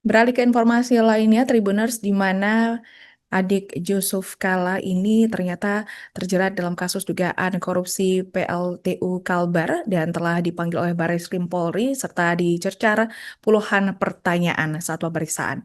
Beralih ke informasi lainnya, Tribuners, di mana adik Jusuf Kalla ini ternyata terjerat dalam kasus dugaan korupsi PLTU Kalbar dan telah dipanggil oleh Barreskrim Polri serta dicercar puluhan pertanyaan saat pemeriksaan.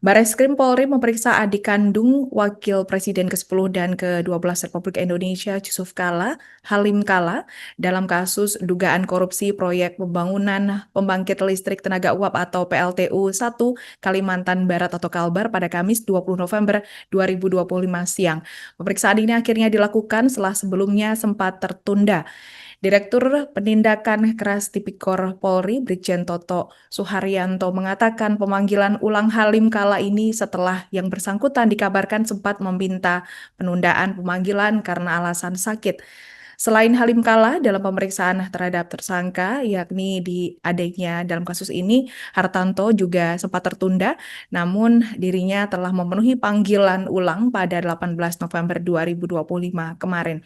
Barreskrim Polri memeriksa adik kandung Wakil Presiden ke-10 dan ke-12 Republik Indonesia Jusuf Kalla, Halim Kalla, dalam kasus dugaan korupsi proyek pembangunan pembangkit listrik tenaga uap atau PLTU 1 Kalimantan Barat atau Kalbar pada Kamis 20 November 2025 siang. Pemeriksaan ini akhirnya dilakukan setelah sebelumnya sempat tertunda. Direktur Penindakan Keras Tipikor Polri, Brigjen Toto Suharyanto mengatakan pemanggilan ulang Halim Kalla ini setelah yang bersangkutan dikabarkan sempat meminta penundaan pemanggilan karena alasan sakit. Selain Halim Kalla, dalam pemeriksaan terhadap tersangka, yakni di adiknya dalam kasus ini, Hartanto juga sempat tertunda, namun dirinya telah memenuhi panggilan ulang pada 18 November 2025 kemarin.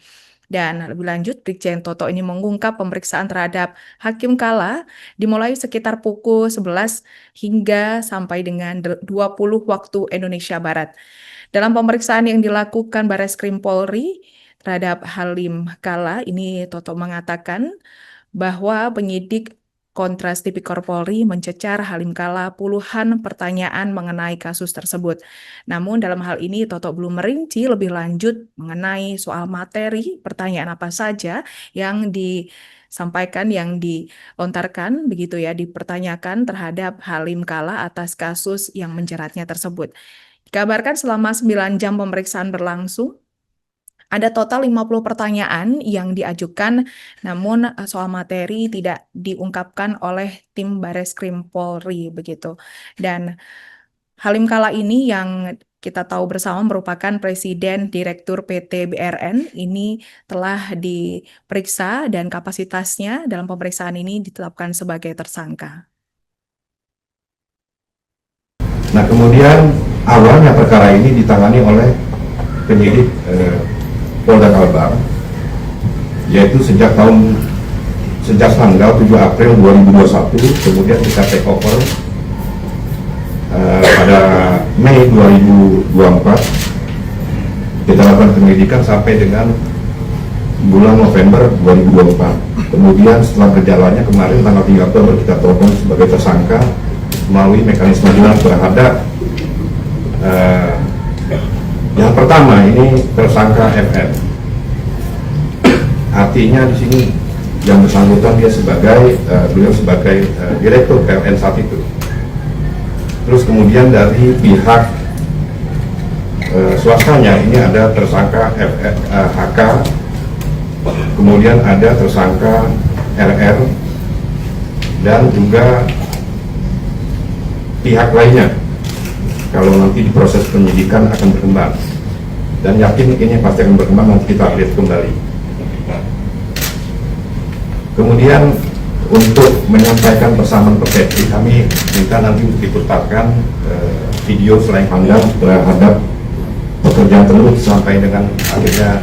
Dan lebih lanjut, Brigjen Toto ini mengungkap pemeriksaan terhadap Hakim Kalla dimulai sekitar pukul 11 hingga sampai dengan 20 waktu Indonesia Barat. Dalam pemeriksaan yang dilakukan Barreskrim Polri terhadap Halim Kalla, ini Toto mengatakan bahwa penyidik Kontras Tipikor Polri mencecar Halim Kalla puluhan pertanyaan mengenai kasus tersebut. Namun dalam hal ini Toto belum merinci lebih lanjut mengenai soal materi pertanyaan apa saja yang disampaikan, yang dilontarkan begitu ya, dipertanyakan terhadap Halim Kalla atas kasus yang menjeratnya tersebut. Dikabarkan selama 9 jam pemeriksaan berlangsung, ada total 50 pertanyaan yang diajukan, namun soal materi tidak diungkapkan oleh tim Barreskrim Polri begitu. Dan Halim Kalla ini yang kita tahu bersama merupakan Presiden Direktur PT BRN, ini telah diperiksa dan kapasitasnya dalam pemeriksaan ini ditetapkan sebagai tersangka. Nah, kemudian awalnya perkara ini ditangani oleh penyidik Polda Kalbar, yaitu sejak tanggal 7 April 2021, kemudian kita take over pada Mei 2024. Kita lakukan penyelidikan sampai dengan bulan November 2024. Kemudian setelah berjalannya kemarin tanggal 3 Oktober kita tetapkan sebagai tersangka melalui mekanisme jurnal terhadap yang pertama ini tersangka FN. Artinya di sini yang bersangkutan dia beliau sebagai direktur PLN saat itu. Terus kemudian dari pihak swastanya ini ada tersangka HK, kemudian ada tersangka RR, dan juga pihak lainnya. Kalau nanti di proses penyidikan akan berkembang, dan yakin ini pasti akan berkembang, nanti kita update kembali. Kemudian untuk menyampaikan persamaan persepsi, kami minta nanti untuk diputarkan video selain pandang terhadap pekerjaan tersebut sampai dengan akhirnya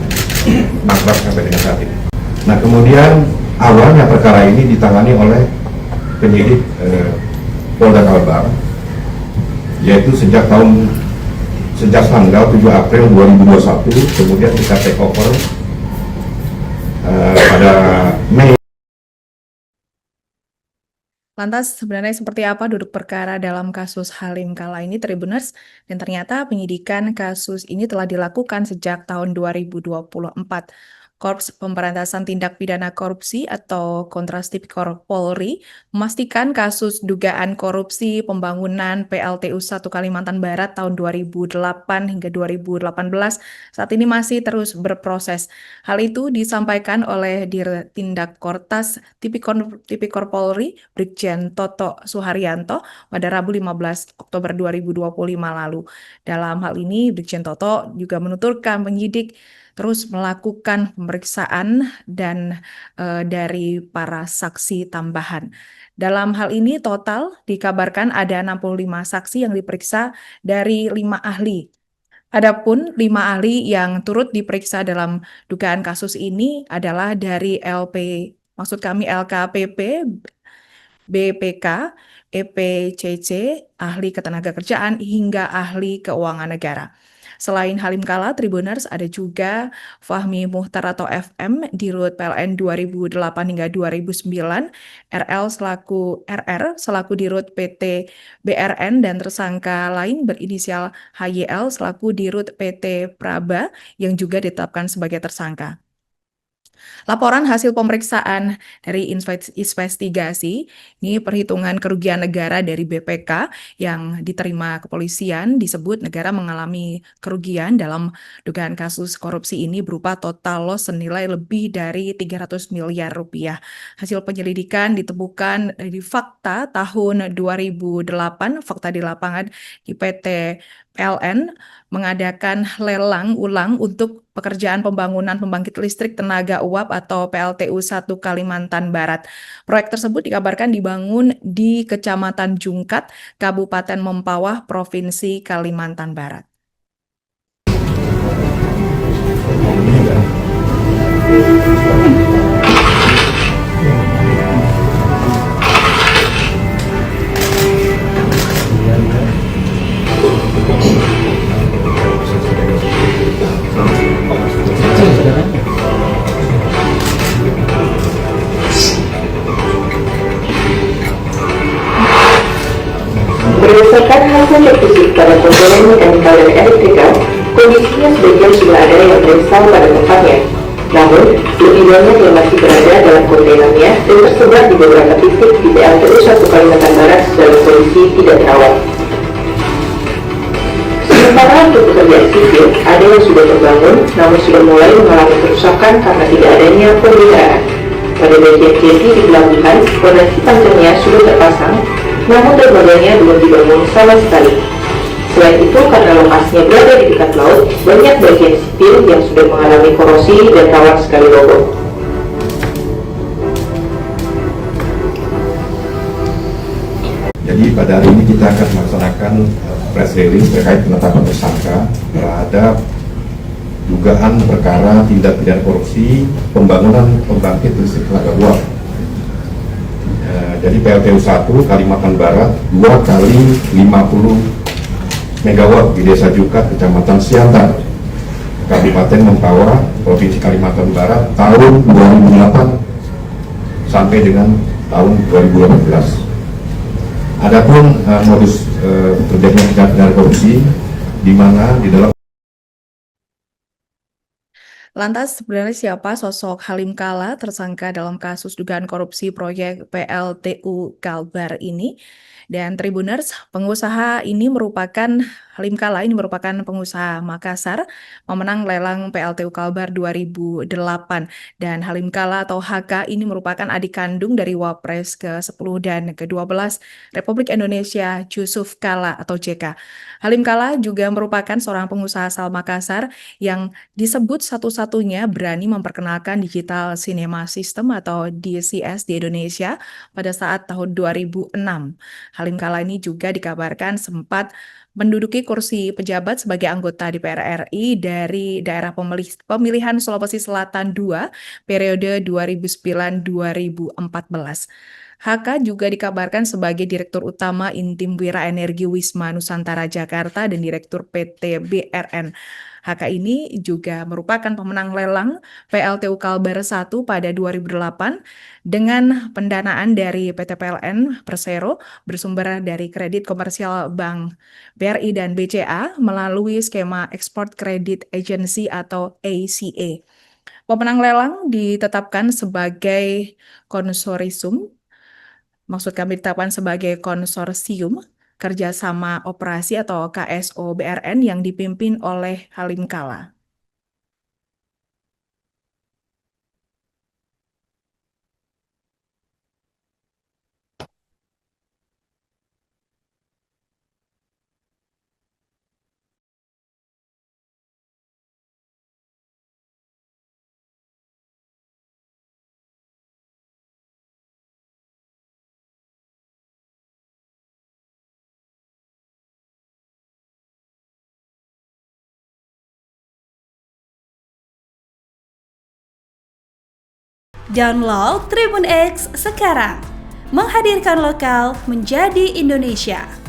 nangkap sampai dengan saat ini. Nah, kemudian awalnya perkara ini ditangani oleh penyidik Polda Kalbar, yaitu sejak tanggal 7 April 2021, kemudian kita take over pada Mei. Lantas sebenarnya seperti apa duduk perkara dalam kasus Halim Kalla ini, Tribuners? Dan ternyata penyidikan kasus ini telah dilakukan sejak tahun 2024. Korps Pemberantasan Tindak Pidana Korupsi atau Kontras Tipikor Polri memastikan kasus dugaan korupsi pembangunan PLTU 1 Kalimantan Barat tahun 2008 hingga 2018 saat ini masih terus berproses. Hal itu disampaikan oleh Dirtindak Kortas Tipikor Polri, Brigjen Toto Suharyanto pada Rabu 15 Oktober 2025 lalu. Dalam hal ini, Brigjen Toto juga menuturkan penyidik terus melakukan pemeriksaan dan dari para saksi tambahan. Dalam hal ini total dikabarkan ada 65 saksi yang diperiksa dari 5 ahli. Adapun 5 ahli yang turut diperiksa dalam dugaan kasus ini adalah dari LKPP, BPK, EPCC, ahli ketenagakerjaan, hingga ahli keuangan negara. Selain Halim Kala, Tribuners ada juga Fahmi Muhtar atau FM di Rut PLN 2008 hingga 2009, RR selaku di Rut PT BRN dan tersangka lain berinisial HYL selaku di Rut PT Praba yang juga ditetapkan sebagai tersangka. Laporan hasil pemeriksaan dari investigasi, ini perhitungan kerugian negara dari BPK yang diterima kepolisian disebut negara mengalami kerugian dalam dugaan kasus korupsi ini berupa total loss senilai lebih dari 300 miliar rupiah. Hasil penyelidikan ditemukan dari fakta tahun 2008, fakta di lapangan di PT PLN mengadakan lelang ulang untuk pekerjaan pembangunan pembangkit listrik tenaga uap atau PLTU 1 Kalimantan Barat. Proyek tersebut dikabarkan dibangun di Kecamatan Jungkat, Kabupaten Mempawah, Provinsi Kalimantan Barat. Berdasarkan hasil cek fisik pada komponen mekanikal dan elektrikal, kondisinya sebagian sudah ada yang terinstal pada tempatnya. Namun, lebih banyak yang masih berada dalam kontainernya dan tersebar di beberapa titik di PLTU 1 Kalimantan Barat dalam kondisi tidak terawat. Sementara untuk pekerjaan sipil, ada yang sudah terbangun, namun sudah mulai mengalami kerusakan karena tidak adanya pemeliharaan. Pada bagian jeti di pelabuhan, fondasi panjangnya sudah terpasang, namun dermaganya belum dibangun sama sekali. Selain itu, karena lokasinya berada di dekat laut, banyak bagian sipil yang sudah mengalami korosi dan rawan sekali roboh. Jadi pada hari ini kita akan melaksanakan press release terkait penetapan tersangka terhadap dugaan perkara tindak pidana korupsi pembangunan pembangkit listrik tenaga uap. Jadi PLTU 1 Kalimantan Barat 2 kali 50 megawatt di Desa Jukat, Kecamatan Siantar, Kabupaten Mempawah, Provinsi Kalimantan Barat tahun 2008 sampai dengan tahun 2018. Adapun modus terjadinya tindak pidana korupsi di mana di dalam. Lantas sebenarnya siapa sosok Halim Kala tersangka dalam kasus dugaan korupsi proyek PLTU Kalbar ini? Dan Tribuners, Halim Kala ini merupakan pengusaha Makassar, memenang lelang PLTU Kalbar 2008. Dan Halim Kala atau HK ini merupakan adik kandung dari Wapres ke-10 dan ke-12 Republik Indonesia Yusuf Kala atau JK. Halim Kala juga merupakan seorang pengusaha asal Makassar yang disebut satu-satunya berani memperkenalkan Digital Cinema System atau DCS di Indonesia pada saat tahun 2006. Halim Kala ini juga dikabarkan sempat menduduki kursi pejabat sebagai anggota DPR RI dari daerah pemilihan Sulawesi Selatan II periode 2009-2014. HK juga dikabarkan sebagai Direktur Utama Intimwira Energi Wisma Nusantara Jakarta dan Direktur PT BRN. HK ini juga merupakan pemenang lelang PLTU Kalbar 1 pada 2008 dengan pendanaan dari PT PLN Persero bersumber dari kredit komersial Bank BRI dan BCA melalui skema Export Credit Agency atau ACA. Pemenang lelang ditetapkan sebagai konsorsium Kerjasama Operasi atau KSO BRN yang dipimpin oleh Halim Kala. Download Tribun X sekarang, menghadirkan lokal menjadi Indonesia.